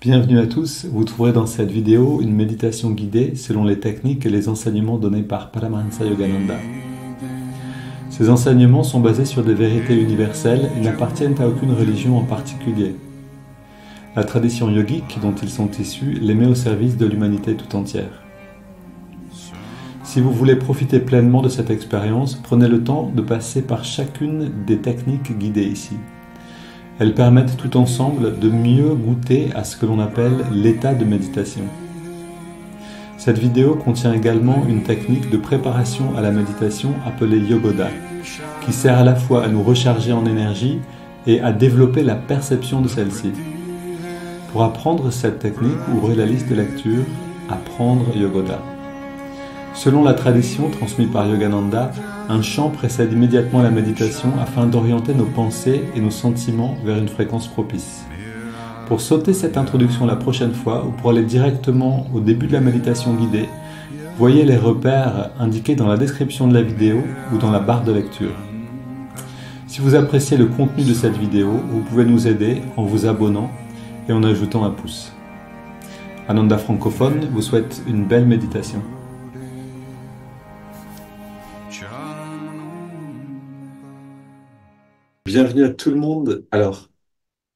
Bienvenue à tous, vous trouverez dans cette vidéo une méditation guidée selon les techniques et les enseignements donnés par Paramahansa Yogananda. Ces enseignements sont basés sur des vérités universelles et n'appartiennent à aucune religion en particulier. La tradition yogique dont ils sont issus les met au service de l'humanité tout entière. Si vous voulez profiter pleinement de cette expérience, prenez le temps de passer par chacune des techniques guidées ici. Elles permettent tout ensemble de mieux goûter à ce que l'on appelle l'état de méditation. Cette vidéo contient également une technique de préparation à la méditation appelée Yogoda, qui sert à la fois à nous recharger en énergie et à développer la perception de celle-ci. Pour apprendre cette technique, ouvrez la liste de lecture Apprendre Yogoda. Selon la tradition transmise par Yogananda, un chant précède immédiatement la méditation afin d'orienter nos pensées et nos sentiments vers une fréquence propice. Pour sauter cette introduction la prochaine fois ou pour aller directement au début de la méditation guidée, voyez les repères indiqués dans la description de la vidéo ou dans la barre de lecture. Si vous appréciez le contenu de cette vidéo, vous pouvez nous aider en vous abonnant et en ajoutant un pouce. Ananda Francophone vous souhaite une belle méditation. Bienvenue à tout le monde. Alors,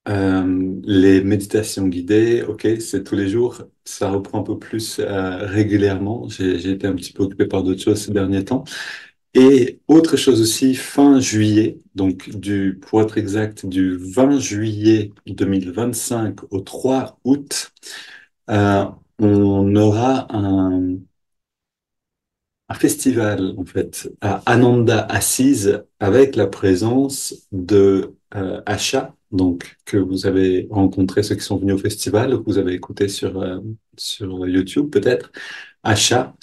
les méditations guidées, ok, c'est tous les jours. Ça reprend un peu plus régulièrement. J'ai été un petit peu occupé par d'autres choses ces derniers temps. Et autre chose aussi, fin juillet, donc pour être exact, du 20 juillet 2025 au 3 août, euh, on aura un festival en fait à Ananda Assise avec la présence de Asha, donc que vous avez rencontré ceux qui sont venus au festival, ou que vous avez écouté sur YouTube peut-être, Asha,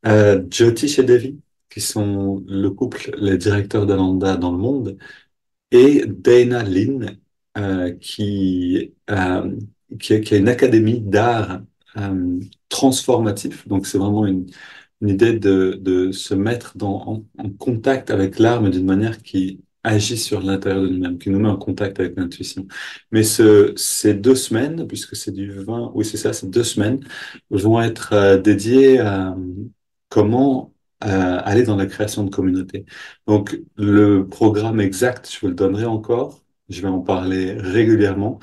Jyotish et Devi, qui sont le couple, les directeurs d'Ananda dans le monde, et Dana Lin, qui a une académie d'art transformatif. Donc, c'est vraiment une idée de se mettre en contact avec l'art, mais d'une manière qui agit sur l'intérieur de nous-mêmes, qui nous met en contact avec l'intuition. Mais ces 2 semaines, puisque c'est du 20, oui, c'est ça, ces 2 semaines, vont être dédiées à comment aller dans la création de communauté. Donc, le programme exact, je vous le donnerai encore. Je vais en parler régulièrement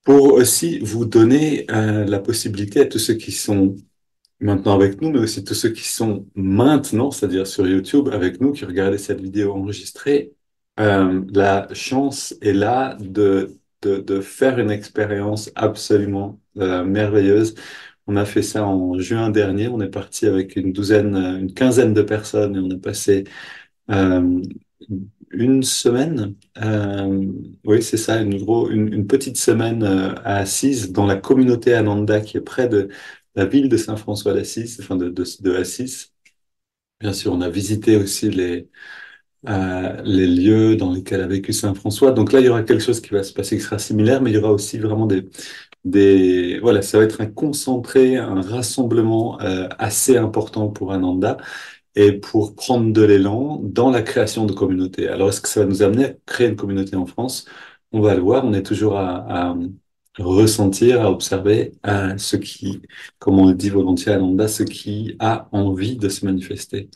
pour aussi vous donner la possibilité à tous ceux qui sont maintenant avec nous, mais aussi tous ceux qui sont maintenant, c'est-à-dire sur YouTube avec nous, qui regardaient cette vidéo enregistrée. La chance est là de faire une expérience absolument merveilleuse. On a fait ça en juin dernier. On est parti avec une quinzaine de personnes et on a passé euh, une semaine, oui, c'est ça, une petite semaine à Assise, dans la communauté Ananda qui est près de la ville de Saint-François d'Assise, enfin de Assise. Bien sûr, on a visité aussi les lieux dans lesquels a vécu Saint-François. Donc là, il y aura quelque chose qui va se passer qui sera similaire, mais il y aura aussi vraiment voilà, ça va être un concentré, un rassemblement assez important pour Ananda et pour prendre de l'élan dans la création de communautés. Alors, est-ce que ça va nous amener à créer une communauté en France? On va le voir, on est toujours à ressentir, à observer ce qui, comme on le dit volontiers à Nanda, ce qui a envie de se manifester.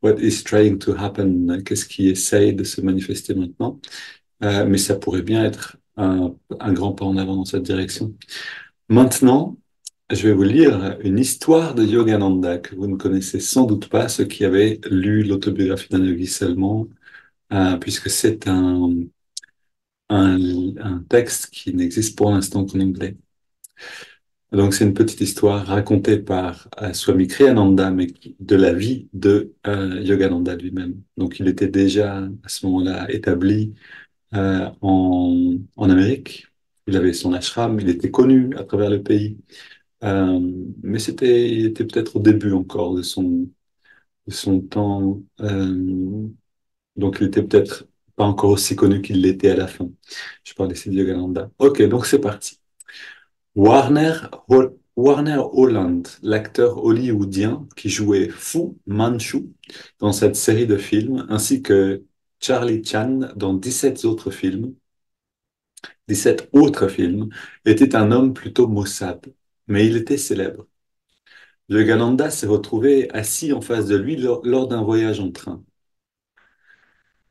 What is trying to happen? Qu'est-ce qui essaye de se manifester maintenant? Mais ça pourrait bien être un grand pas en avant dans cette direction. Maintenant, je vais vous lire une histoire de Yogananda que vous ne connaissez sans doute pas, ceux qui avaient lu l'autobiographie d'un yogi seulement, puisque c'est un, un texte qui n'existe pour l'instant qu'en anglais. Donc c'est une petite histoire racontée par Swami Kriyananda, mais de la vie de Yogananda lui-même. Donc il était déjà à ce moment-là établi en Amérique. Il avait son ashram, il était connu à travers le pays. Euh, mais il était peut-être au début encore de son temps. Donc, il était peut-être pas encore aussi connu qu'il l'était à la fin. Je parle ici de Yogananda. Ok, donc c'est parti. Warner Holland, l'acteur hollywoodien qui jouait Fu Manchu dans cette série de films, ainsi que Charlie Chan dans 17 autres films, 17 autres films, était un homme plutôt maussade, mais il était célèbre. Yogananda s'est retrouvé assis en face de lui lors d'un voyage en train.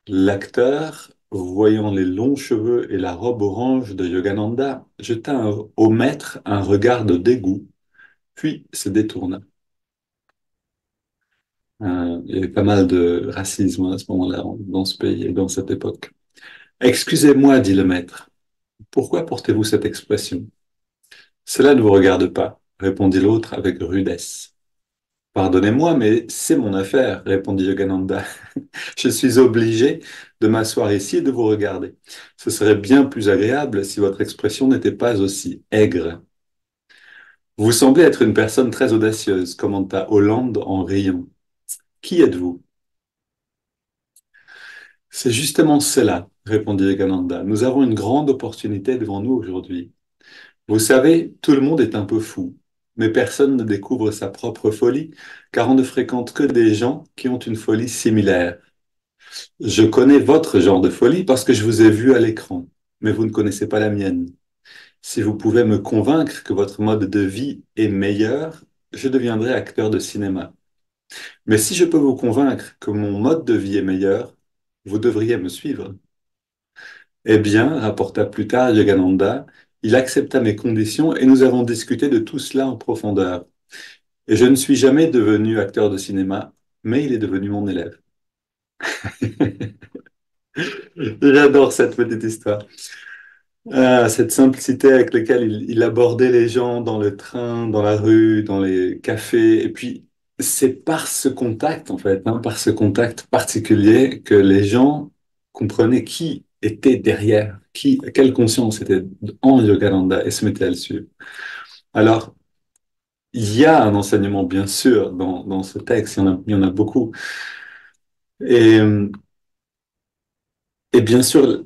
L'acteur, voyant les longs cheveux et la robe orange de Yogananda, jeta au maître un regard de dégoût, puis se détourna. Il y avait pas mal de racisme à ce moment-là dans ce pays et dans cette époque. Excusez-moi, dit le maître. Pourquoi portez-vous cette expression? Cela ne vous regarde pas, répondit l'autre avec rudesse. Pardonnez-moi, mais c'est mon affaire, répondit Yogananda. Je suis obligé de m'asseoir ici et de vous regarder. Ce serait bien plus agréable si votre expression n'était pas aussi aigre. Vous semblez être une personne très audacieuse, commenta Hollande en riant. Qui êtes-vous? C'est justement cela, répondit Yogananda. Nous avons une grande opportunité devant nous aujourd'hui. Vous savez, tout le monde est un peu fou, mais personne ne découvre sa propre folie, car on ne fréquente que des gens qui ont une folie similaire. Je connais votre genre de folie parce que je vous ai vu à l'écran, mais vous ne connaissez pas la mienne. Si vous pouvez me convaincre que votre mode de vie est meilleur, je deviendrai acteur de cinéma. Mais si je peux vous convaincre que mon mode de vie est meilleur, vous devriez me suivre. Eh bien, rapporta plus tard Yogananda, il accepta mes conditions et nous avons discuté de tout cela en profondeur. Et je ne suis jamais devenu acteur de cinéma, mais il est devenu mon élève. J'adore cette petite histoire. Ah, cette simplicité avec laquelle il abordait les gens dans le train, dans la rue, dans les cafés. Et puis, c'est par ce contact, en fait, hein, par ce contact particulier que les gens comprenaient qui était derrière, quelle conscience était en Yogananda et se mettaient à le suivre. Alors, il y a un enseignement, bien sûr, dans ce texte, il y en a beaucoup. Et, et bien sûr,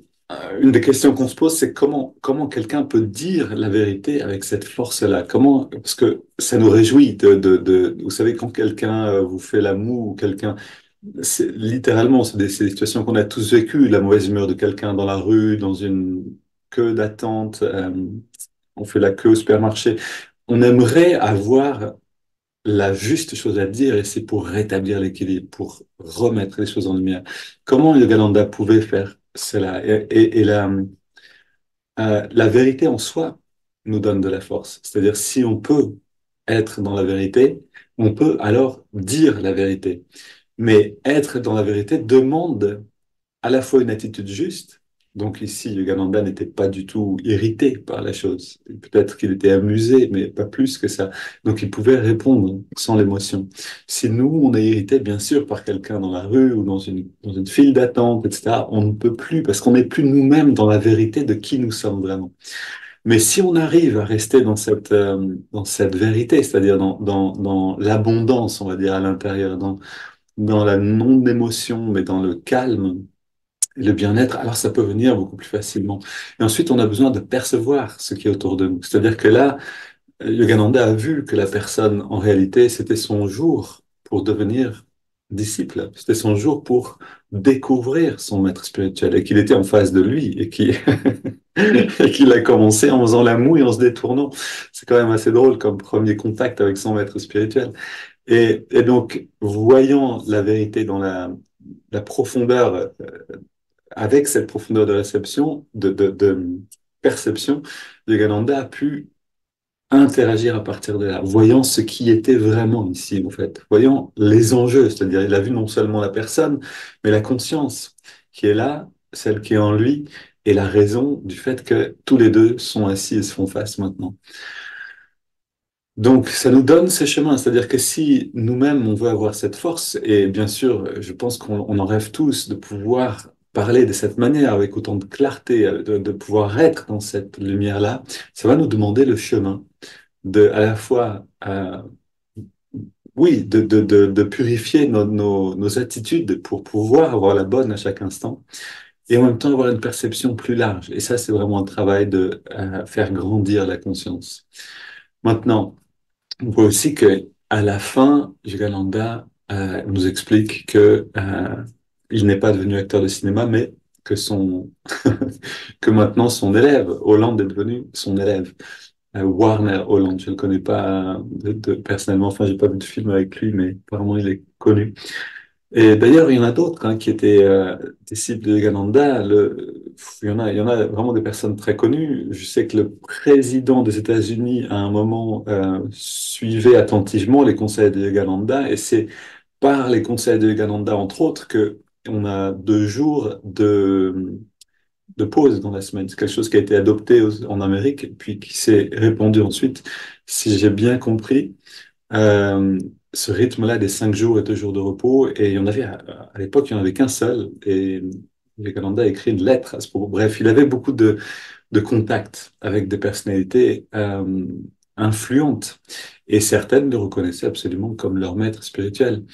une des questions qu'on se pose, c'est comment quelqu'un peut dire la vérité avec cette force-là? Parce que ça nous réjouit vous savez, quand quelqu'un vous fait la moue ou quelqu'un, littéralement, c'est des situations qu'on a tous vécues, la mauvaise humeur de quelqu'un dans la rue, dans une queue d'attente, on fait la queue au supermarché. On aimerait avoir la juste chose à dire et c'est pour rétablir l'équilibre, pour remettre les choses en lumière. Comment Yogananda pouvait faire cela? Et la vérité en soi nous donne de la force. C'est-à-dire, si on peut être dans la vérité, on peut alors dire la vérité. Mais être dans la vérité demande à la fois une attitude juste. Donc ici, Yogananda n'était pas du tout irrité par la chose. Peut-être qu'il était amusé, mais pas plus que ça. Donc il pouvait répondre sans l'émotion. Si nous, on est irrité, bien sûr, par quelqu'un dans la rue ou dans une file d'attente, etc., on ne peut plus parce qu'on n'est plus nous-mêmes dans la vérité de qui nous sommes vraiment. Mais si on arrive à rester dans cette vérité, c'est-à-dire dans l'abondance, on va dire, à l'intérieur, dans la non-émotion, mais dans le calme, et le bien-être, alors ça peut venir beaucoup plus facilement. Et ensuite, on a besoin de percevoir ce qui est autour de nous. C'est-à-dire que là, Yogananda a vu que la personne, en réalité, c'était son jour pour devenir disciple. C'était son jour pour découvrir son maître spirituel et qu'il était en face de lui et qu'il a commencé en faisant la moue et en se détournant. C'est quand même assez drôle comme premier contact avec son maître spirituel. Et donc, voyant la vérité dans la profondeur avec cette profondeur de réception, de perception, Yogananda a pu interagir à partir de là, voyant ce qui était vraiment ici, en fait, voyant les enjeux, c'est-à-dire il a vu non seulement la personne, mais la conscience qui est là, celle qui est en lui, et la raison du fait que tous les deux sont assis et se font face maintenant. Donc, ça nous donne ces chemins. C'est-à-dire que si nous-mêmes, on veut avoir cette force, et bien sûr, je pense qu'on en rêve tous de pouvoir parler de cette manière, avec autant de clarté, de pouvoir être dans cette lumière-là, ça va nous demander le chemin de, à la fois, oui, de purifier nos attitudes pour pouvoir avoir la bonne à chaque instant, et en même temps avoir une perception plus large. Et ça, c'est vraiment un travail de faire grandir la conscience. Maintenant, on voit aussi que à la fin, Yogananda nous explique que il n'est pas devenu acteur de cinéma, mais que que maintenant son élève. Hollande est devenu son élève. Warner Hollande, je ne le connais pas personnellement, enfin, j'ai pas vu de film avec lui, mais apparemment il est connu. Et d'ailleurs, il y en a d'autres qui étaient disciples de Yogananda. Il y en a vraiment des personnes très connues. Je sais que le président des États-Unis, à un moment, suivait attentivement les conseils de Yogananda, et c'est par les conseils de Yogananda, entre autres, que on a 2 jours de pause dans la semaine. C'est quelque chose qui a été adopté en Amérique, puis qui s'est répandu ensuite, si j'ai bien compris. Euh, Ce rythme-là des 5 jours et 2 jours de repos, et il y en avait à l'époque, il n'y en avait qu'un seul, et Vivekananda a écrit une lettre à ce propos. Bref, il avait beaucoup de contacts avec des personnalités influentes, et certaines le reconnaissaient absolument comme leur maître spirituel.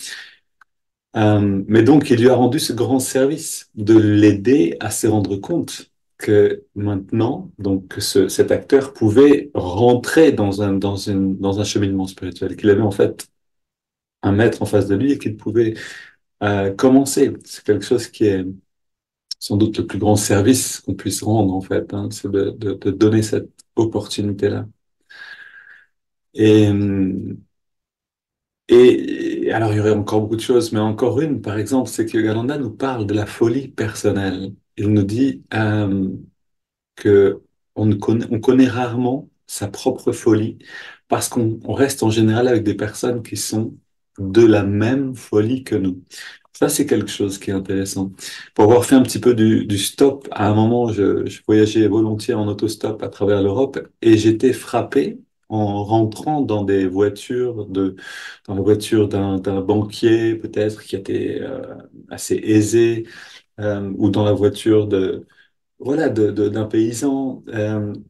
Mais donc, il lui a rendu ce grand service de l'aider à se rendre compte que maintenant, donc, que cet acteur pouvait rentrer dans un cheminement spirituel, qu'il avait en fait un maître en face de lui et qu'il pouvait commencer. C'est quelque chose qui est sans doute le plus grand service qu'on puisse rendre, en fait, hein, c'est de donner cette opportunité-là. Et, et alors, il y aurait encore beaucoup de choses, mais encore une, par exemple, c'est que Galanda nous parle de la folie personnelle. Il nous dit que on connaît rarement sa propre folie parce qu'on reste en général avec des personnes qui sont de la même folie que nous. Ça, c'est quelque chose qui est intéressant. Pour avoir fait un petit peu du stop, à un moment, je voyageais volontiers en autostop à travers l'Europe et j'étais frappé en rentrant dans la voiture d'un banquier, peut-être, qui était assez aisé, ou dans la voiture voilà, d'un paysan,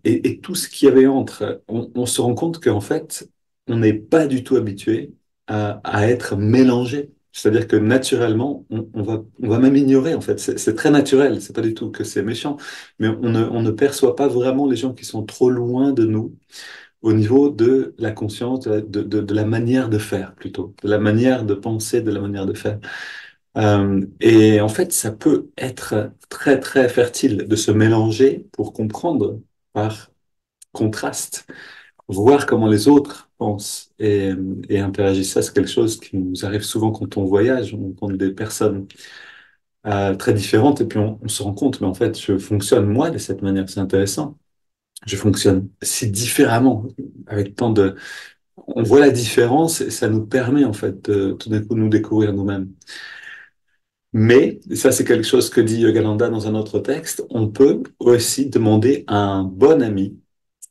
et tout ce qu'il y avait entre. On se rend compte qu'en fait, on n'est pas du tout habitué à être mélangé. C'est-à-dire que naturellement, on va même ignorer, en fait. C'est très naturel, c'est pas du tout que c'est méchant, mais on ne perçoit pas vraiment les gens qui sont trop loin de nous au niveau de la conscience, de la manière de faire, plutôt, de la manière de penser, de la manière de faire. Et en fait, ça peut être très, très fertile de se mélanger pour comprendre par contraste, voir comment les autres pensent et interagissent. Ça, c'est quelque chose qui nous arrive souvent quand on voyage. On rencontre des personnes très différentes et puis on se rend compte, mais en fait, je fonctionne moi de cette manière. C'est intéressant. Je fonctionne si différemment, avec tant de... On voit la différence et ça nous permet en fait de tout d'un coup nous découvrir nous-mêmes. Mais, ça c'est quelque chose que dit Yogananda dans un autre texte, on peut aussi demander à un bon ami,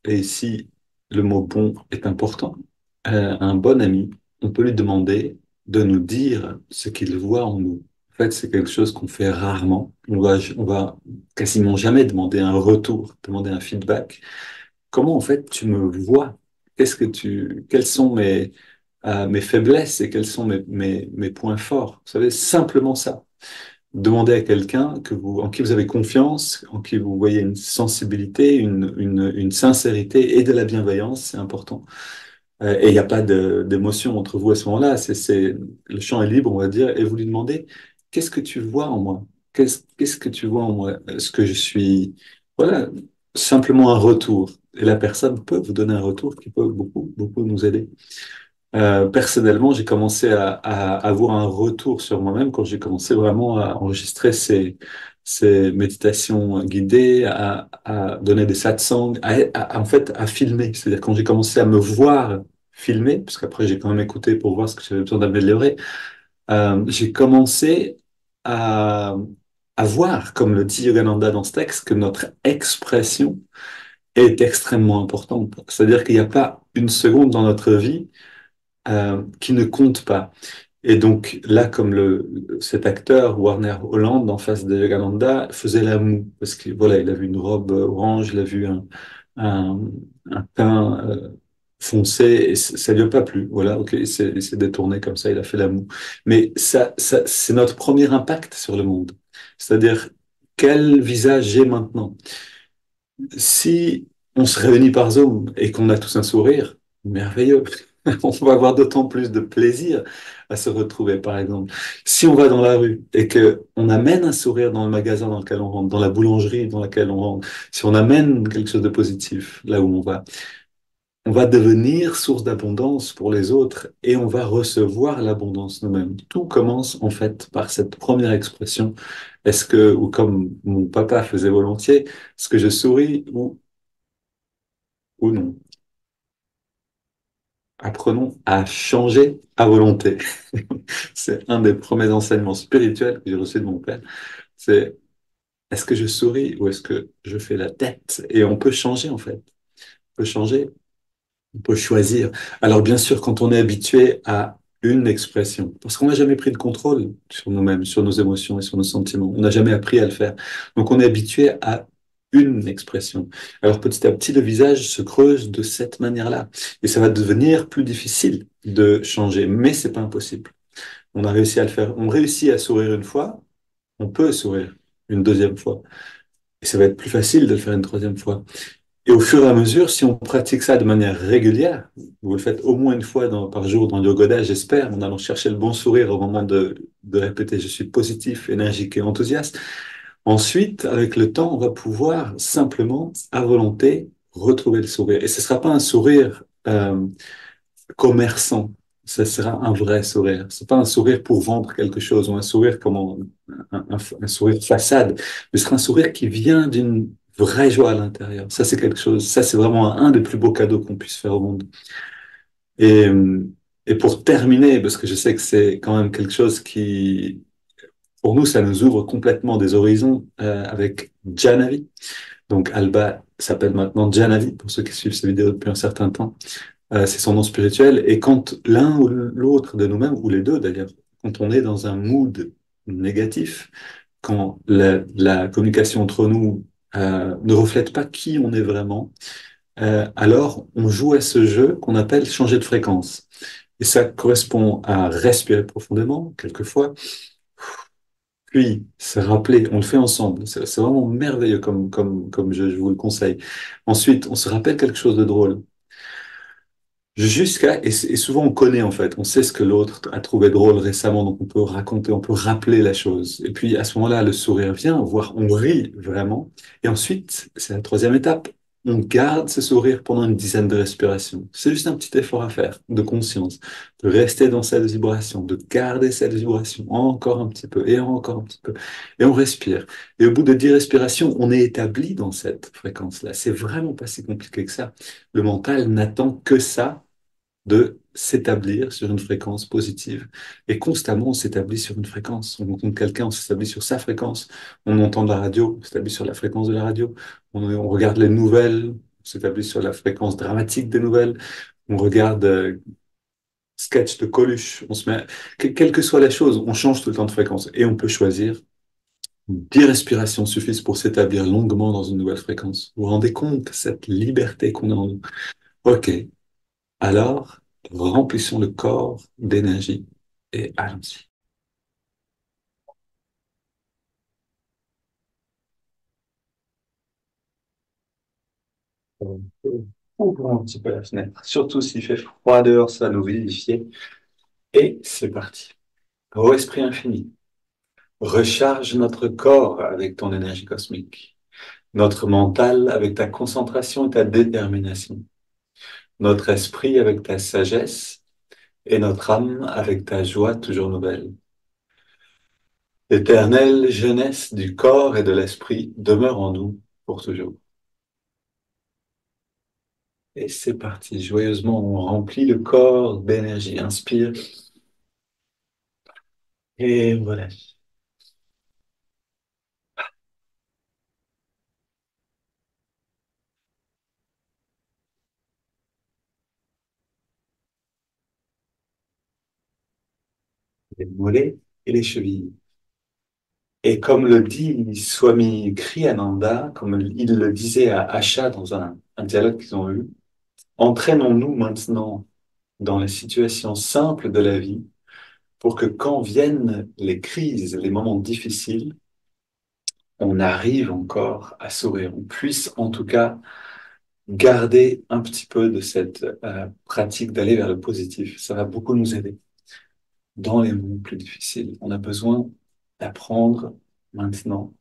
et ici le mot bon est important, un bon ami, on peut lui demander de nous dire ce qu'il voit en nous. En fait, c'est quelque chose qu'on fait rarement. On va quasiment jamais demander un retour, demander un feedback. Comment en fait tu me vois? Quels sont mes faiblesses et quels sont mes points forts? Vous savez, simplement ça. Demandez à quelqu'un en qui vous avez confiance, en qui vous voyez une sensibilité, une sincérité et de la bienveillance, c'est important. Et il n'y a pas d'émotion entre vous à ce moment-là. Le champ est libre, on va dire, et vous lui demandez, qu'est-ce que tu vois en moi? Qu'est-ce que tu vois en moi? Est-ce que je suis... Voilà, simplement un retour. Et la personne peut vous donner un retour qui peut beaucoup, beaucoup nous aider. Personnellement, j'ai commencé à avoir un retour sur moi-même quand j'ai commencé vraiment à enregistrer ces méditations guidées, à donner des satsangs, en fait, à filmer. C'est-à-dire quand j'ai commencé à me voir filmer, parce qu'après j'ai quand même écouté pour voir ce que j'avais besoin d'améliorer, j'ai commencé à, à voir, comme le dit Yogananda dans ce texte, que notre expression est extrêmement importante. C'est-à-dire qu'il n'y a pas une seconde dans notre vie qui ne compte pas. Et donc là, comme cet acteur, Warner Holland, en face de Yogananda, faisait la moue, parce que voilà, il a vu une robe orange, il a vu un, un teint foncé, et ça lui a pas plu. Voilà, ok, il s'est détourné comme ça, il a fait la moue. Mais c'est notre premier impact sur le monde. C'est-à-dire, quel visage j'ai maintenant? Si on se réunit par Zoom et qu'on a tous un sourire, merveilleux. On va avoir d'autant plus de plaisir à se retrouver, par exemple. Si on va dans la rue et que on amène un sourire dans le magasin dans lequel on rentre, dans la boulangerie dans laquelle on rentre, si on amène quelque chose de positif là où on va devenir source d'abondance pour les autres et on va recevoir l'abondance nous-mêmes. Tout commence en fait par cette première expression. Est-ce que, ou comme mon papa faisait volontiers, est-ce que je souris ou non? Apprenons à changer à volonté. C'est un des premiers enseignements spirituels que j'ai reçus de mon père. C'est est-ce que je souris ou est-ce que je fais la tête? Et on peut changer en fait. On peut changer, on peut choisir. Alors bien sûr, quand on est habitué à une expression, parce qu'on n'a jamais pris le contrôle sur nous-mêmes, sur nos émotions et sur nos sentiments, on n'a jamais appris à le faire. Donc on est habitué à une expression. Alors petit à petit, le visage se creuse de cette manière-là. Et ça va devenir plus difficile de changer, mais c'est pas impossible. On a réussi à le faire. On réussit à sourire une fois, on peut sourire une deuxième fois. Et ça va être plus facile de le faire une troisième fois. Et au fur et à mesure, si on pratique ça de manière régulière, vous le faites au moins une fois par jour dans le yogoda, j'espère, en allant chercher le bon sourire au moment de répéter je suis positif, énergique et enthousiaste. Ensuite, avec le temps, on va pouvoir simplement, à volonté, retrouver le sourire. Et ce ne sera pas un sourire commerçant, ce sera un vrai sourire. C'est pas un sourire pour vendre quelque chose ou un sourire comme un sourire façade, mais ce sera un sourire qui vient d'une vraie joie à l'intérieur. Ça, c'est quelque chose, ça, c'est vraiment un des plus beaux cadeaux qu'on puisse faire au monde. Et, et pour terminer, parce que je sais que c'est quand même quelque chose qui, pour nous, ça nous ouvre complètement des horizons avec Janavi. Donc, Alba s'appelle maintenant Janavi, pour ceux qui suivent ces vidéos depuis un certain temps. C'est son nom spirituel. Et quand l'un ou l'autre de nous-mêmes, ou les deux d'ailleurs, quand on est dans un mood négatif, quand la communication entre nous ne reflète pas qui on est vraiment, alors on joue à ce jeu qu'on appelle changer de fréquence. Et ça correspond à respirer profondément, quelquefois, puis se rappeler, on le fait ensemble. C'est vraiment merveilleux comme je vous le conseille. Ensuite, on se rappelle quelque chose de drôle. Et souvent on connaît en fait, on sait ce que l'autre a trouvé drôle récemment, donc on peut raconter, on peut rappeler la chose. Et puis à ce moment-là, le sourire vient, voire on rit vraiment. Et ensuite, c'est la troisième étape, on garde ce sourire pendant une dizaine de respirations. C'est juste un petit effort à faire, de conscience, de rester dans cette vibration, de garder cette vibration encore un petit peu et encore un petit peu. Et on respire. Et au bout de 10 respirations, on est établi dans cette fréquence-là. C'est vraiment pas si compliqué que ça. Le mental n'attend que ça de s'établir sur une fréquence positive. Et constamment, on s'établit sur une fréquence. On rencontre quelqu'un, on s'établit sur sa fréquence. On entend de la radio, on s'établit sur la fréquence de la radio. On regarde les nouvelles, on s'établit sur la fréquence dramatique des nouvelles. On regarde sketch de Coluche. On se met, quelle que soit la chose, on change tout le temps de fréquence. Et on peut choisir 10 respirations suffisent pour s'établir longuement dans une nouvelle fréquence. Vous vous rendez compte de cette liberté qu'on a en nous? Ok, alors, remplissons le corps d'énergie et allons-y. Ouvrons un petit peu la fenêtre. Surtout s'il fait froid dehors, ça va nous vivifier. Et c'est parti. Ô esprit infini, recharge notre corps avec ton énergie cosmique, notre mental avec ta concentration et ta détermination, notre esprit avec ta sagesse et notre âme avec ta joie toujours nouvelle. L'éternelle jeunesse du corps et de l'esprit demeure en nous pour toujours. Et c'est parti, joyeusement, on remplit le corps d'énergie. Inspire et voilà. Les mollets et les chevilles. Et comme le dit Swami Kriyananda, comme il le disait à Asha dans un dialogue qu'ils ont eu, entraînons-nous maintenant dans les situations simples de la vie pour que quand viennent les crises, les moments difficiles, on arrive encore à sourire. On puisse en tout cas garder un petit peu de cette pratique d'aller vers le positif. Ça va beaucoup nous aider. dans les moments plus difficiles. On a besoin d'apprendre maintenant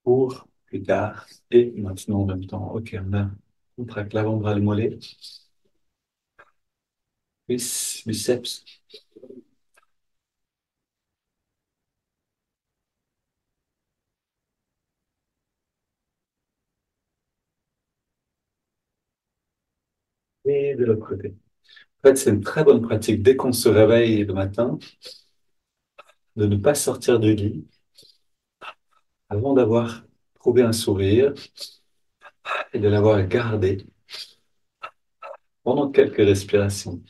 pour plus tard et maintenant en même temps. Ok, on contracte l'avant-bras, le mollet, biceps et de l'autre côté. En fait, c'est une très bonne pratique dès qu'on se réveille le matin de ne pas sortir du lit avant d'avoir trouvé un sourire et de l'avoir gardé pendant quelques respirations.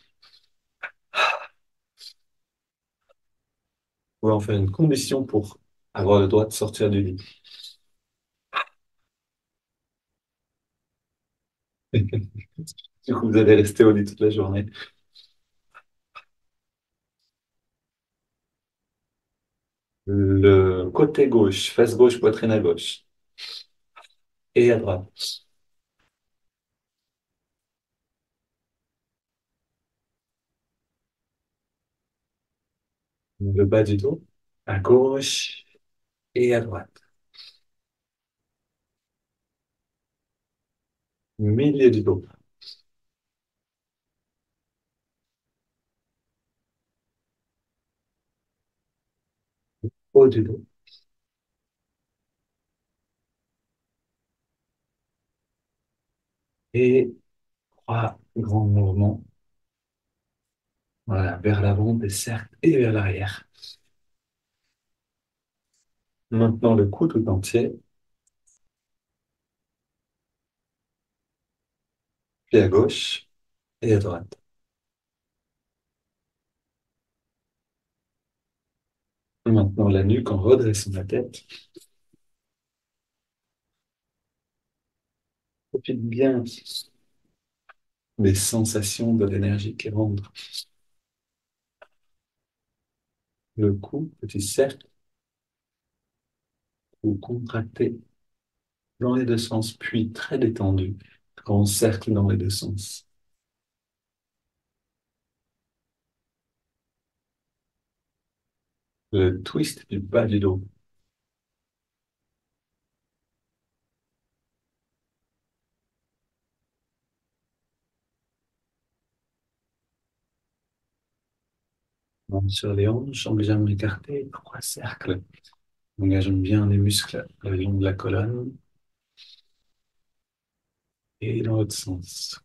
On va en faire une condition pour avoir le droit de sortir du lit. Du coup, vous allez rester au lit toute la journée. Le côté gauche, face gauche, poitrine à gauche et à droite. Le bas du dos, à gauche et à droite. Milieu du dos, haut du dos. Et trois grands mouvements. Voilà, vers l'avant des cercles et vers l'arrière. Maintenant, le cou tout entier, puis à gauche et à droite. Maintenant, la nuque en redressant la tête. Profite bien des sensations de l'énergie qui rentre. Le cou, petit cercle, ou contracté dans les deux sens, puis très détendu, grand cercle dans les deux sens. Le twist du bas du dos. Sur les hanches, jambes écartées, trois cercles. Engageons bien les muscles le long de la colonne et dans l'autre sens.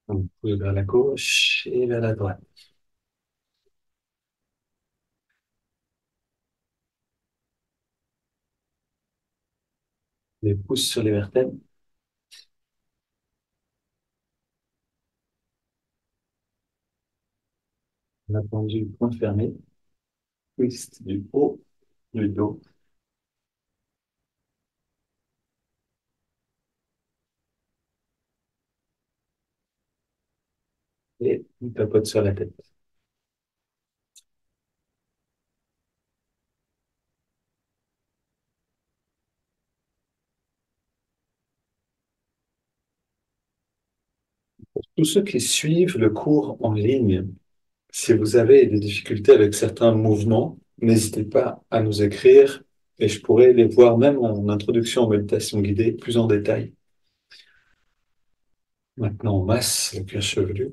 Vous pouvez vers la gauche et vers la droite. Les pouces sur les vertèbres. On a tendu le point fermé. Twist du haut du dos et une tapote sur la tête. Tous ceux qui suivent le cours en ligne, si vous avez des difficultés avec certains mouvements, n'hésitez pas à nous écrire et je pourrais les voir même en introduction en méditation guidée plus en détail. Maintenant, on masse le cuir chevelu.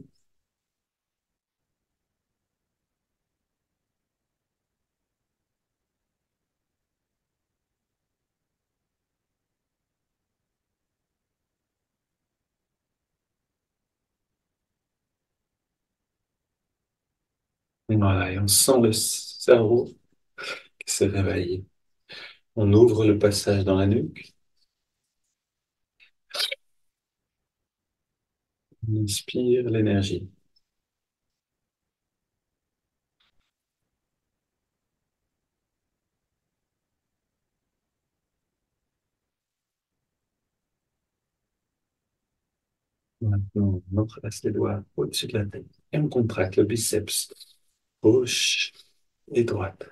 Voilà, et on sent le cerveau qui se réveille. On ouvre le passage dans la nuque. On inspire l'énergie. Maintenant, on entrelace les doigts au-dessus de la tête et on contracte le biceps gauche et droite.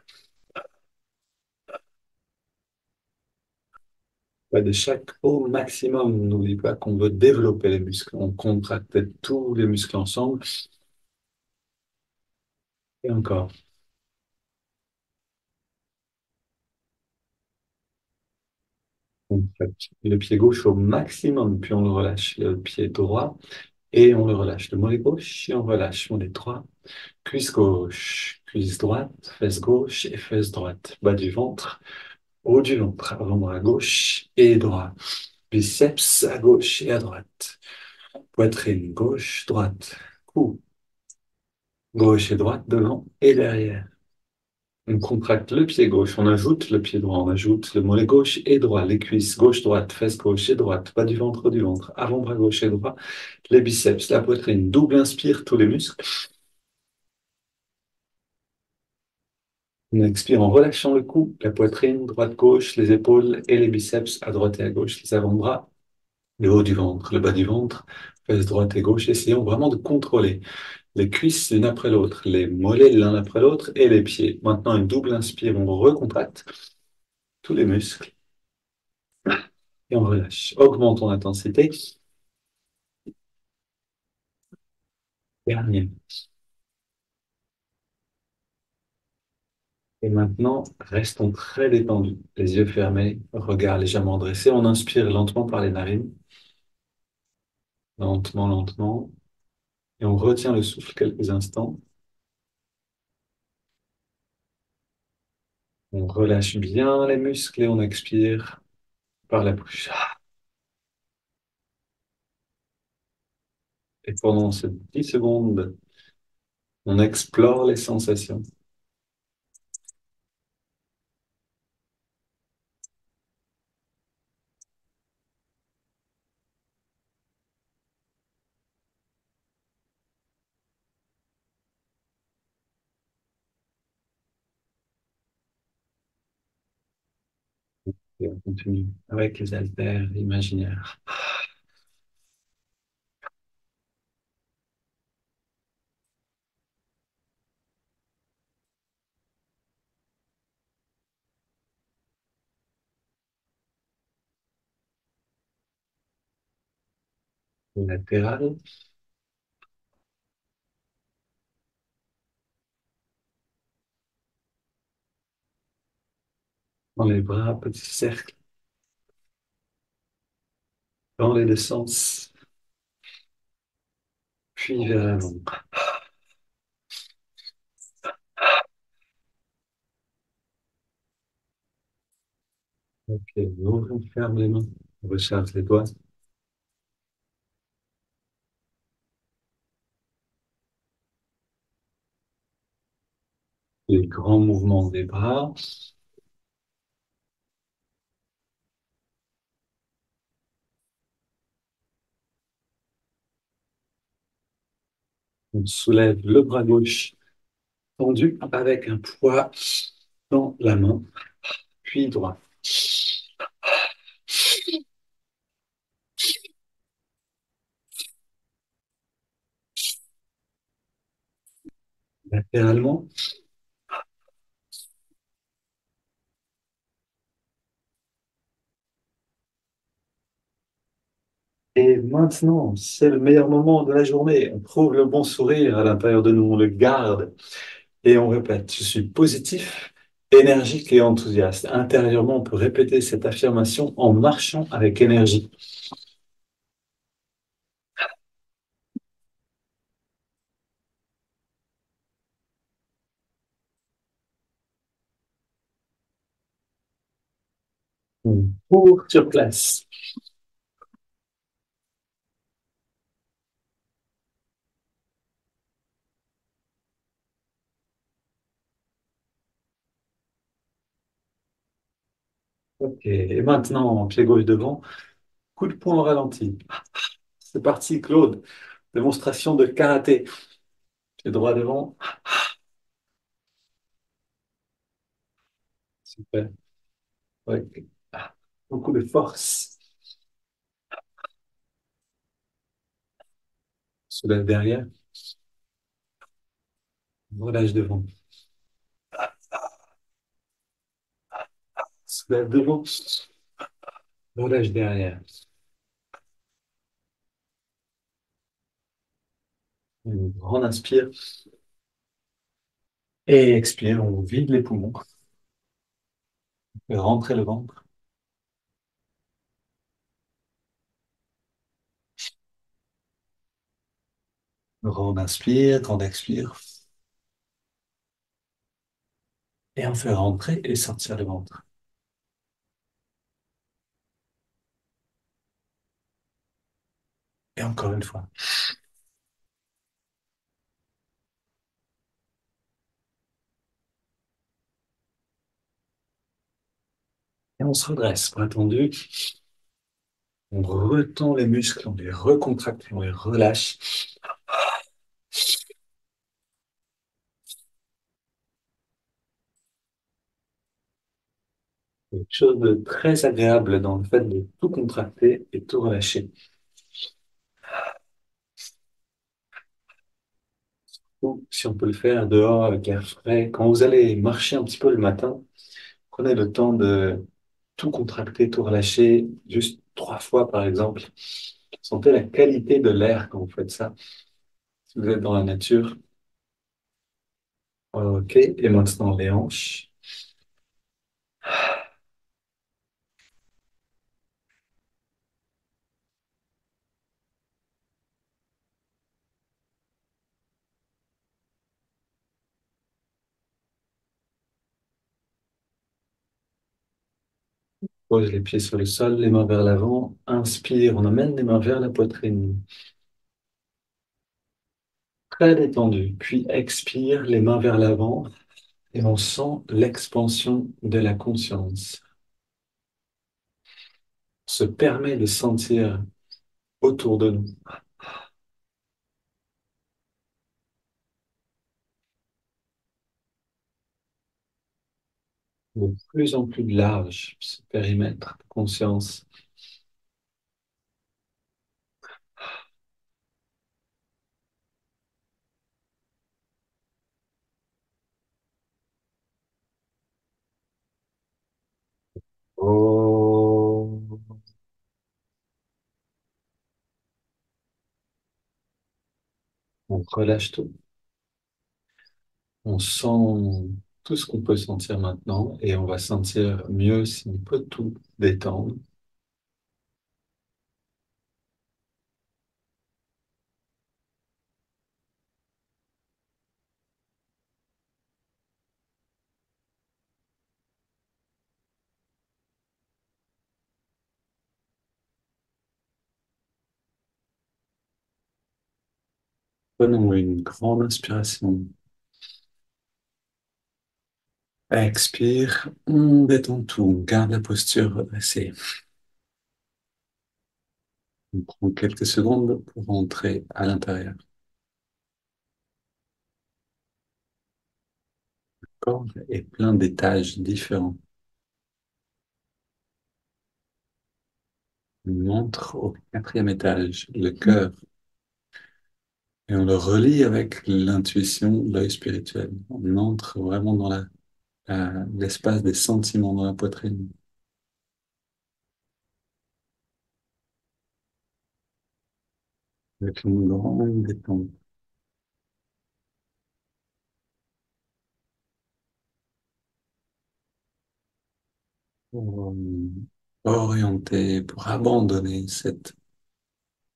Ouais, de chaque au maximum. N'oublie pas qu'on veut développer les muscles. On contracte tous les muscles ensemble. Et encore. On contracte le pied gauche au maximum, puis on le relâche. Le pied droit et on le relâche. Le mollet gauche et on relâche. Mollet droit, cuisse gauche, cuisse droite, fesse gauche et fesse droite. Bas du ventre, haut du ventre, avant-bras gauche et droit. Biceps à gauche et à droite. Poitrine gauche, droite. Cou, gauche et droite, devant et derrière. On contracte le pied gauche, on ajoute le pied droit, on ajoute le mollet gauche et droit, les cuisses gauche-droite, fesses gauche et droite, bas du ventre, avant-bras gauche et droit, les biceps, la poitrine. Double inspire tous les muscles. On expire en relâchant le cou, la poitrine, droite-gauche, les épaules et les biceps à droite et à gauche, les avant-bras, le haut du ventre, le bas du ventre, fesses droite et gauche. Essayons vraiment de contrôler les cuisses l'une après l'autre, les mollets l'un après l'autre et les pieds. Maintenant, une double inspire, on recontracte tous les muscles et on relâche. Augmente en intensité. Dernier. Et maintenant, restons très détendus, les yeux fermés, regard légèrement dressé. On inspire lentement par les narines, lentement, lentement, et on retient le souffle quelques instants. On relâche bien les muscles et on expire par la bouche. Et pendant ces 10 secondes, on explore les sensations. Et on continue avec les haltères imaginaires. Latéral, dans les bras, petit cercle, dans les deux sens, puis vers l'avant. Ok, on ferme les mains, on recharge les doigts. Les grands mouvements des bras. On soulève le bras gauche tendu avec un poids dans la main, puis droit. Latéralement. Et maintenant, c'est le meilleur moment de la journée. On trouve le bon sourire à l'intérieur de nous, on le garde et on répète, je suis positif, énergique et enthousiaste. Intérieurement, on peut répéter cette affirmation en marchant avec énergie. Pour sur place. Ok, et maintenant, pied gauche devant, coup de poing au ralenti. C'est parti, Claude. Démonstration de karaté. Pied droit devant. Super. Ouais. Ah, beaucoup de force. Soulève derrière. Relâche devant. Soulève devant. Relâche derrière. On inspire et expire. On vide les poumons. Et rentrer le ventre. On inspire, on expire. Et on fait rentrer et sortir le ventre. Et encore une fois. Et on se redresse, bras tendus. On retend les muscles, on les recontracte, on les relâche. Quelque chose de très agréable dans le fait de tout contracter et tout relâcher. Ou si on peut le faire dehors avec l'air frais, quand vous allez marcher un petit peu le matin, prenez le temps de tout contracter, tout relâcher, juste 3 fois par exemple. Sentez la qualité de l'air quand vous faites ça. Si vous êtes dans la nature, ok. Et maintenant les hanches. Pose les pieds sur le sol, les mains vers l'avant. Inspire, on amène les mains vers la poitrine. Très détendu. Puis expire, les mains vers l'avant. Et on sent l'expansion de la conscience. On se permet de sentir autour de nous de plus en plus large ce périmètre de conscience. Oh, on relâche tout. On sent tout ce qu'on peut sentir maintenant et on va sentir mieux si on peut tout détendre. Prenons une grande inspiration. Expire, on détend tout, on garde la posture redressée. On prend quelques secondes pour rentrer à l'intérieur. Le corps est plein d'étages différents. On entre au 4e étage, le cœur, et on le relie avec l'intuition, l'œil spirituel. On entre vraiment dans l'espace des sentiments dans la poitrine, avec une grande détente. Pour orienter, pour abandonner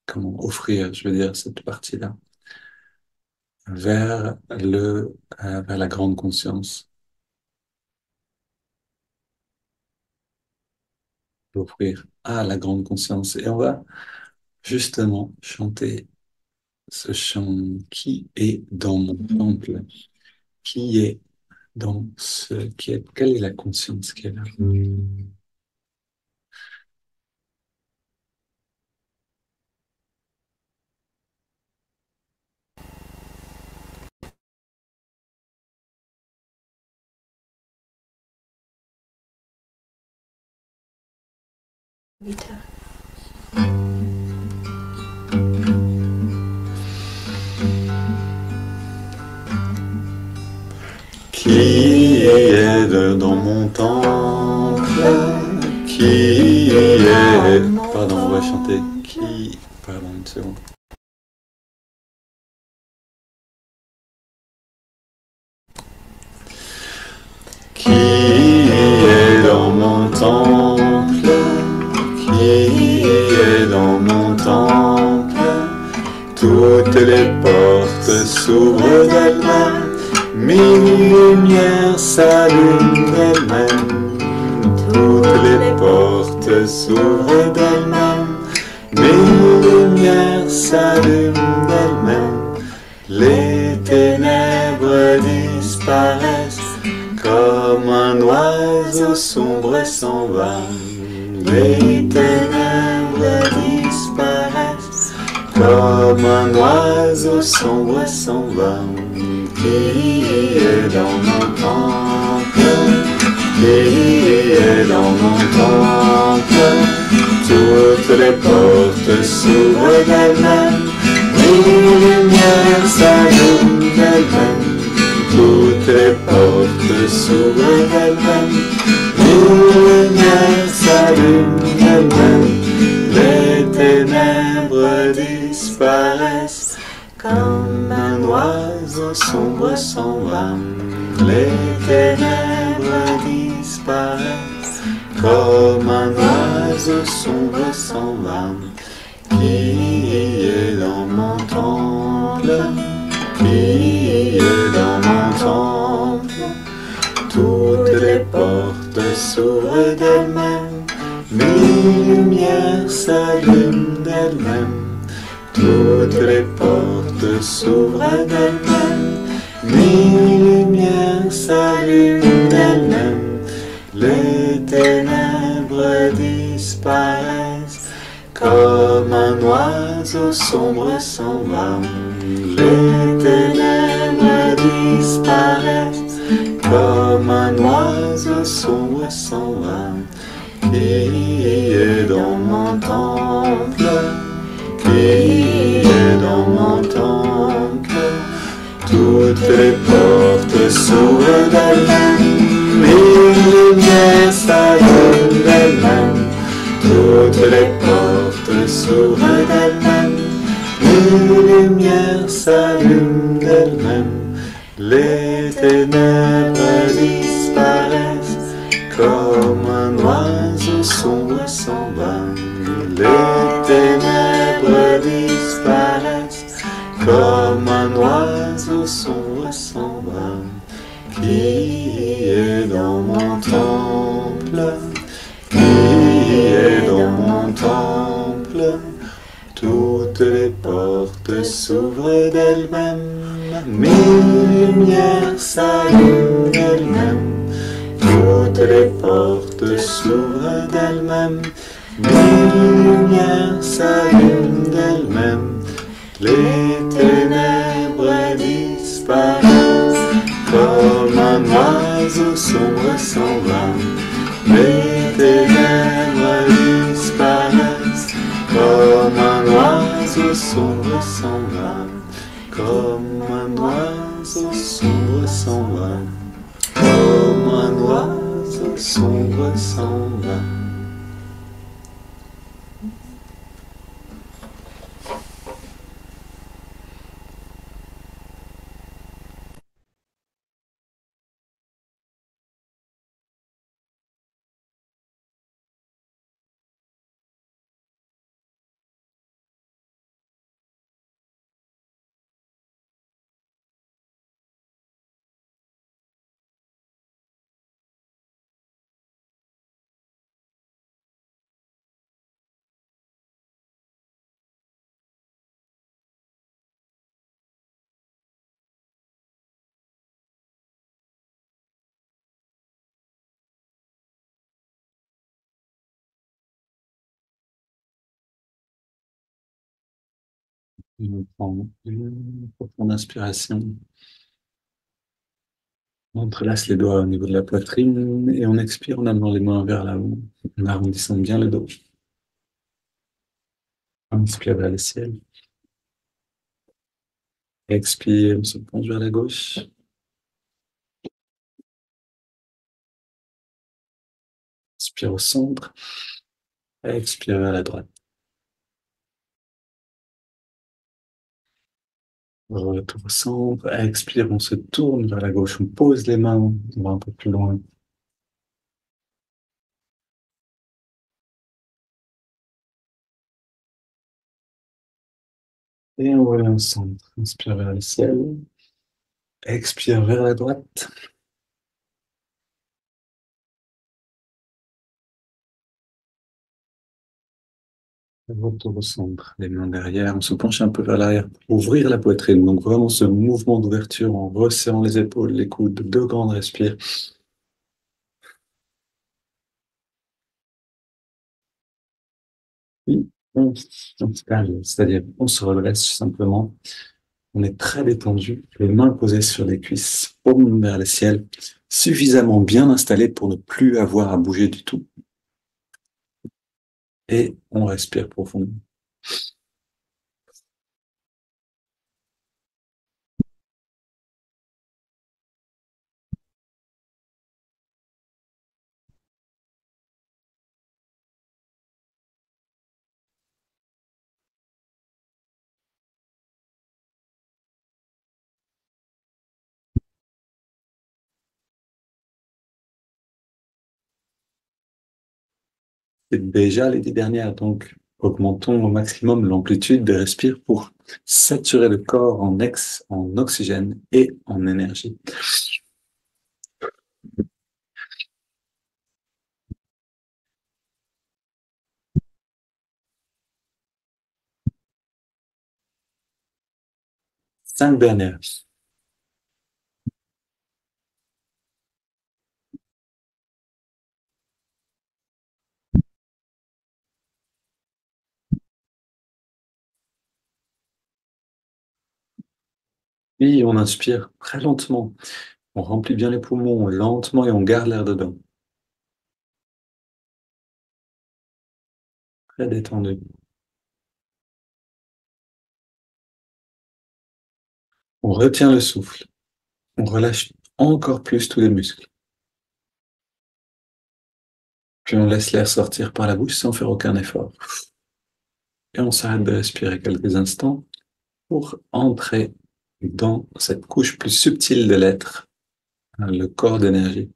comment offrir, je veux dire, cette partie-là vers la grande conscience, l'offrir à la grande conscience. Et on va justement chanter ce chant qui est dans mon temple, qui est quelle est la conscience qui est là? Qui est dans mon temple, qui est Pardon, on va chanter qui... Pardon, une seconde. Qui est dans mon temple? Qui est dans mon temple? Toutes les portes s'ouvrent d'elles-mêmes, mille lumières s'allument d'elles-mêmes. Toutes les portes s'ouvrent d'elles-mêmes, mille lumières s'allument d'elles-mêmes. Les ténèbres disparaissent, comme un oiseau sombre s'en va. Les ténèbres disparaissent, comme un oiseau sombre s'en va. Qui est dans mon temple? Qui est dans mon temple? Toutes les portes s'ouvrent d'elles-mêmes, les lumières s'allument d'elles-mêmes. Toutes les portes s'ouvrent d'elles-mêmes, les lumières s'allument d'elles-mêmes. Les ténèbres disparaissent, comme un oiseau sombre s'en va. Les ténèbres disparaissent, comme un oiseau sombre s'en va. Qui est dans mon temple? Qui est dans mon temple? Toutes les portes s'ouvrent d'elles-mêmes, mille lumières s'allument d'elles-mêmes. Toutes les portes s'ouvrent d'elles-mêmes, mille lumières s'allument d'elles-mêmes. Les ténèbres disparaissent, comme un oiseau sombre s'en va. Les ténèbres disparaissent, comme un oiseau sombre s'en va. Qui est dans mon temple? Qui est dans mon temple? Toutes les portes s'ouvrent d'elles-mêmes, les lumières s'allument d'elles-mêmes. Toutes les portes s'ouvrent d'elles-mêmes, les lumières s'allument d'elles-mêmes. Les ténèbres disparaissent, comme un oiseau sombre s'en va. Les ténèbres disparaissent, comme un oiseau sombre s'en va. Qui est dans mon temple? Qui est dans mon temple? Toutes les portes s'ouvrent d'elles-mêmes, mille lumières s'allument d'elles-mêmes. Toutes les portes s'ouvrent d'elles-mêmes, mille lumières s'allument d'elles-mêmes. Les ténèbres disparaissent, comme un oiseau sombre s'en va. Les ténèbres disparaissent, comme un oiseau sombre s'en va. Comme un oiseau sombre s'en va. Comme un oiseau sombre s'en va. On prend une profonde inspiration. On entrelace les doigts au niveau de la poitrine et on expire en amenant les mains vers l'avant, en arrondissant bien le dos. Inspire vers le ciel. Expire, on se penche vers la gauche. Inspire au centre. Expire vers la droite. Retour au centre. Expire, on se tourne vers la gauche. On pose les mains. On va un peu plus loin. Et on revient au centre. Inspire vers le ciel. Expire vers la droite. Retour au centre. Les mains derrière. On se penche un peu vers l'arrière pour ouvrir la poitrine. Donc vraiment ce mouvement d'ouverture en resserrant les épaules, les coudes. Deux grandes respires. Puis on se calme. C'est-à-dire on se redresse simplement. On est très détendu, les mains posées sur les cuisses, paumes vers le ciel, suffisamment bien installées pour ne plus avoir à bouger du tout. Et on respire profondément. C'est déjà les 10 dernières, donc augmentons au maximum l'amplitude des respires pour saturer le corps en oxygène et en énergie. 5 dernières. Puis on inspire très lentement. On remplit bien les poumons lentement et on garde l'air dedans. Très détendu. On retient le souffle. On relâche encore plus tous les muscles. Puis on laisse l'air sortir par la bouche sans faire aucun effort. Et on s'arrête de respirer quelques instants pour entrer dans cette couche plus subtile de l'être, le corps d'énergie.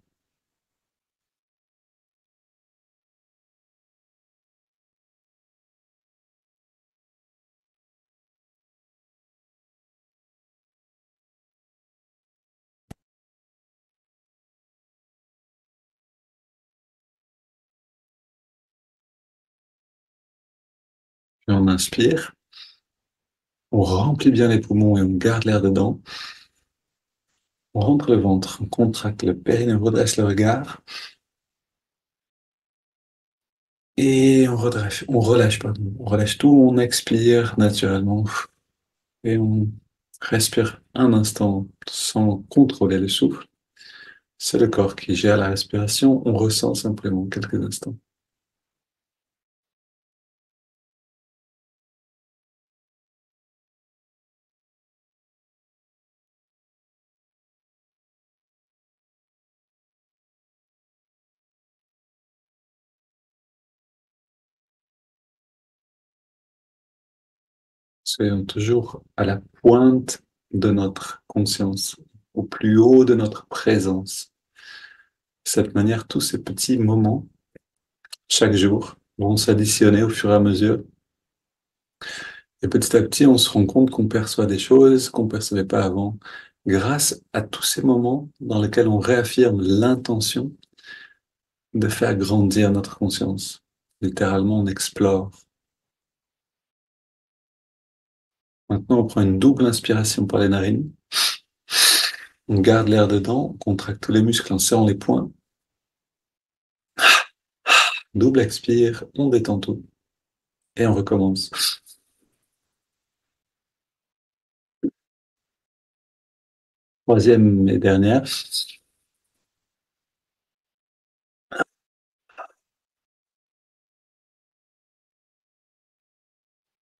Puis on inspire, on remplit bien les poumons et on garde l'air dedans. On rentre le ventre, on contracte le périnée, on redresse le regard et on relâche tout, on expire naturellement et on respire un instant sans contrôler le souffle. C'est le corps qui gère la respiration, on ressent simplement quelques instants. Soyons toujours à la pointe de notre conscience, au plus haut de notre présence. De cette manière, tous ces petits moments, chaque jour, vont s'additionner au fur et à mesure. Et petit à petit, on se rend compte qu'on perçoit des choses qu'on ne percevait pas avant, grâce à tous ces moments dans lesquels on réaffirme l'intention de faire grandir notre conscience. Littéralement, on explore. Maintenant, on prend une double inspiration par les narines. On garde l'air dedans, on contracte tous les muscles en serrant les poings. Double expire, on détend tout. Et on recommence. Troisième et dernière.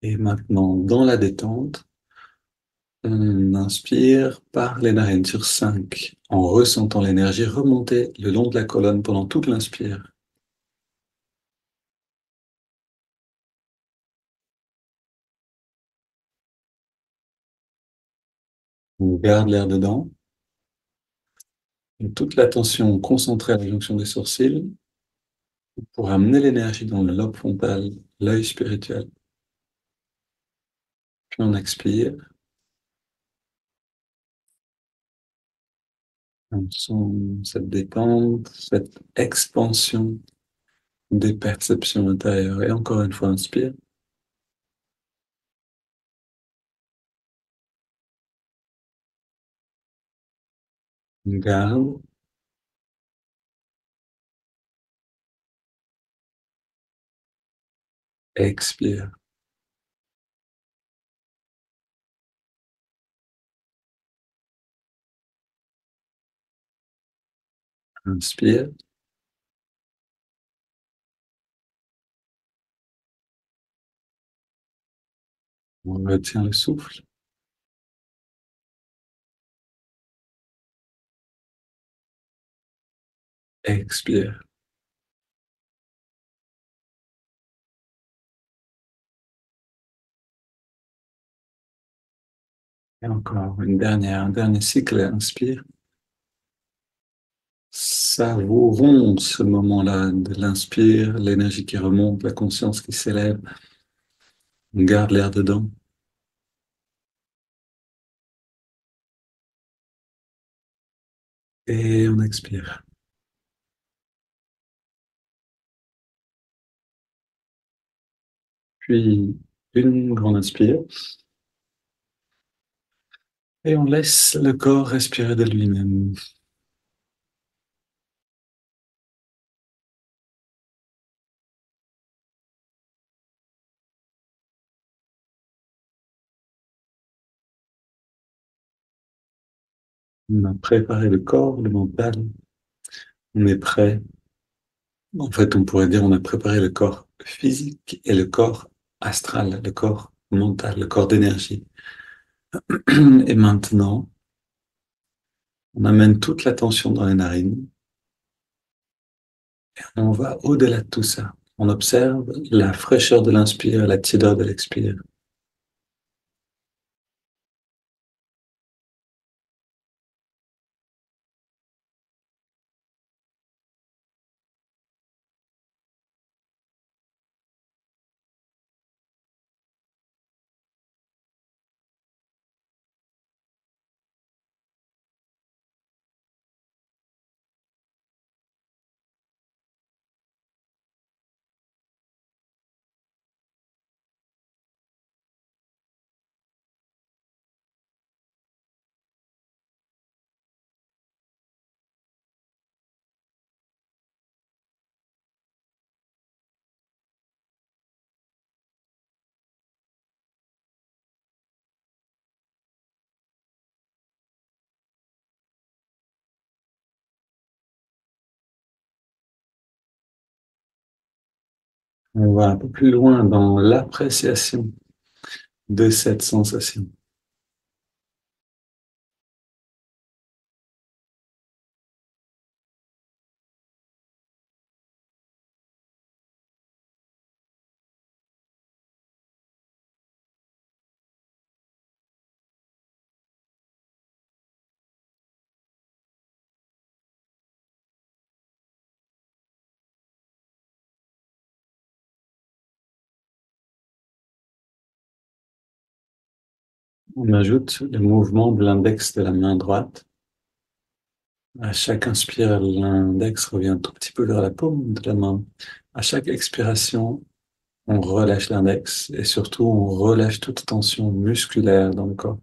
Et maintenant, dans la détente, on inspire par les narines sur 5, en ressentant l'énergie remonter le long de la colonne pendant toute l'inspire. On garde l'air dedans. Et toute l'attention concentrée à la jonction des sourcils pour amener l'énergie dans le lobe frontal, l'œil spirituel. Puis on expire. On sent cette détente, cette expansion des perceptions intérieures. Et encore une fois, inspire. Garde. Expire. Inspire. On retient le souffle. Expire. Et encore un dernier cycle. Inspire. Savourons ce moment-là de l'inspire, l'énergie qui remonte, la conscience qui s'élève. On garde l'air dedans. Et on expire. Puis une grande inspire. Et on laisse le corps respirer de lui-même. On a préparé le corps, le mental. On est prêt. En fait, on pourrait dire on a préparé le corps physique et le corps astral, le corps mental, le corps d'énergie. Et maintenant, on amène toute l'attention dans les narines. On va au-delà de tout ça. On observe la fraîcheur de l'inspire, la tiédeur de l'expire. On va un peu plus loin dans l'appréciation de cette sensation. On ajoute le mouvement de l'index de la main droite. À chaque inspire, l'index revient un tout petit peu vers la paume de la main. À chaque expiration, on relâche l'index et surtout on relâche toute tension musculaire dans le corps.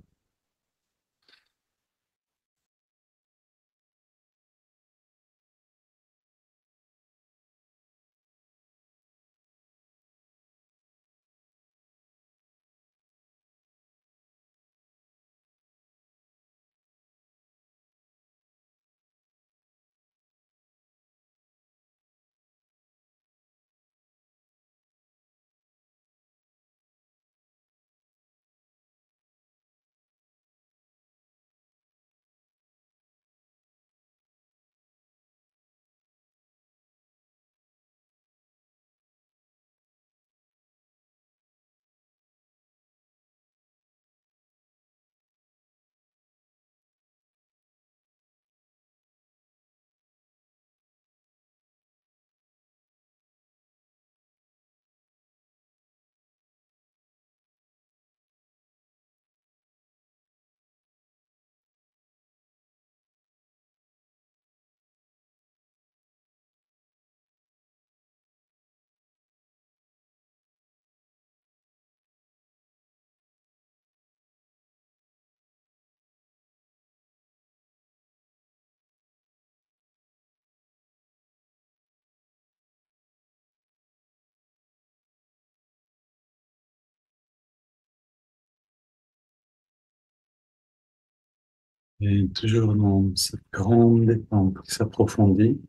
Et toujours dans cette grande détente qui s'approfondit,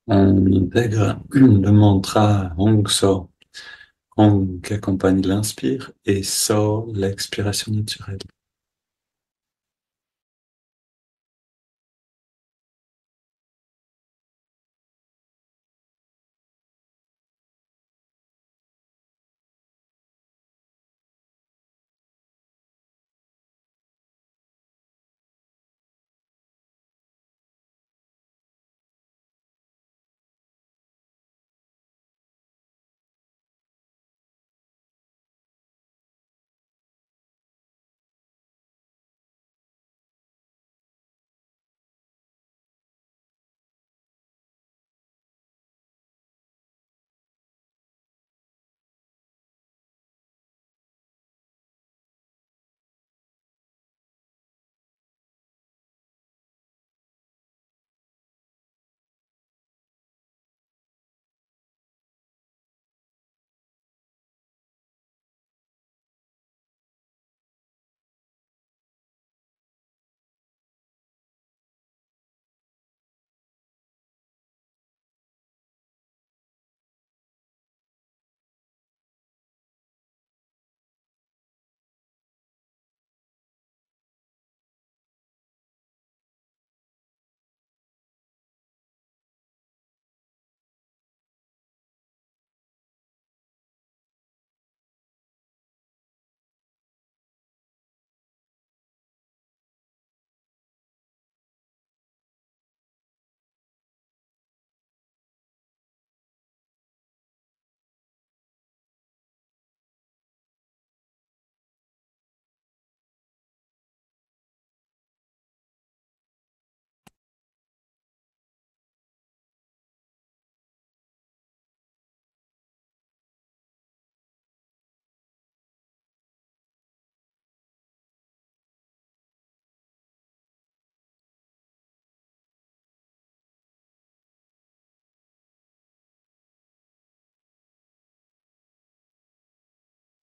on intègre le mantra Hong So, Hong qui accompagne l'inspire et So, l'expiration naturelle.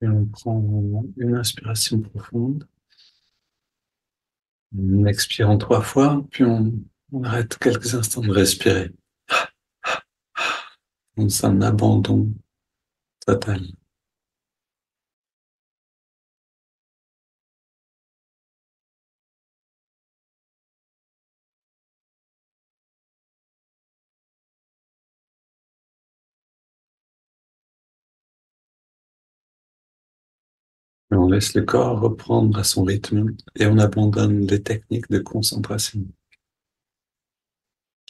Et on prend une inspiration profonde, on expire en 3 fois, puis on arrête quelques instants de respirer. C'est un abandon total. Et on laisse le corps reprendre à son rythme et on abandonne les techniques de concentration.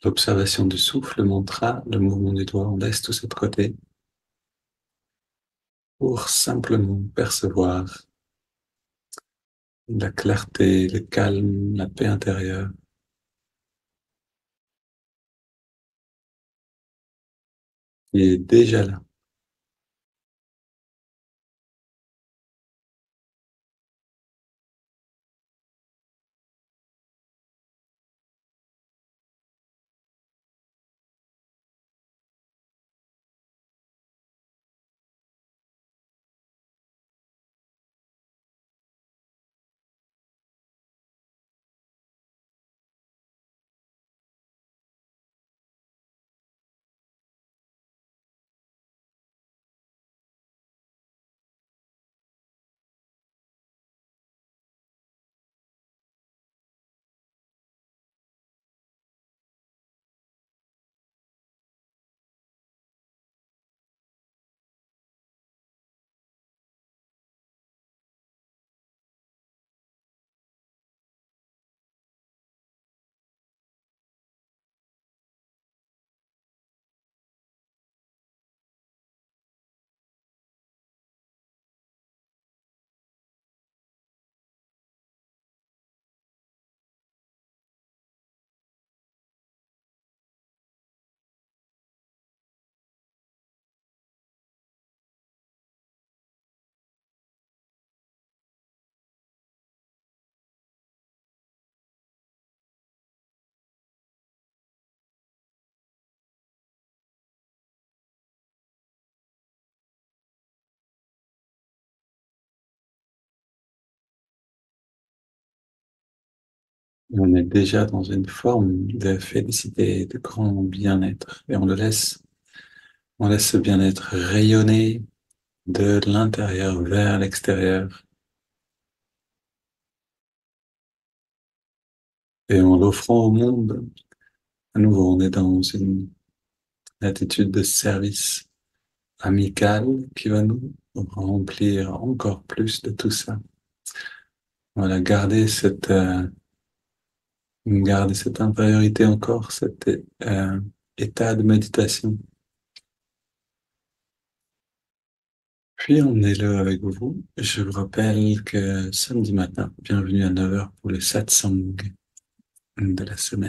L'observation du souffle, le mantra, le mouvement du doigt, on laisse tout ça de côté pour simplement percevoir la clarté, le calme, la paix intérieure qui est déjà là. On est déjà dans une forme de félicité, de grand bien-être, et on laisse ce bien-être rayonner de l'intérieur vers l'extérieur, et en l'offrant au monde. À nouveau, on est dans une attitude de service amical qui va nous remplir encore plus de tout ça. Voilà, garder cette intériorité encore, cet état de méditation. Puis on est là avec vous. Je vous rappelle que samedi matin, bienvenue à 9 heures pour le satsang de la semaine.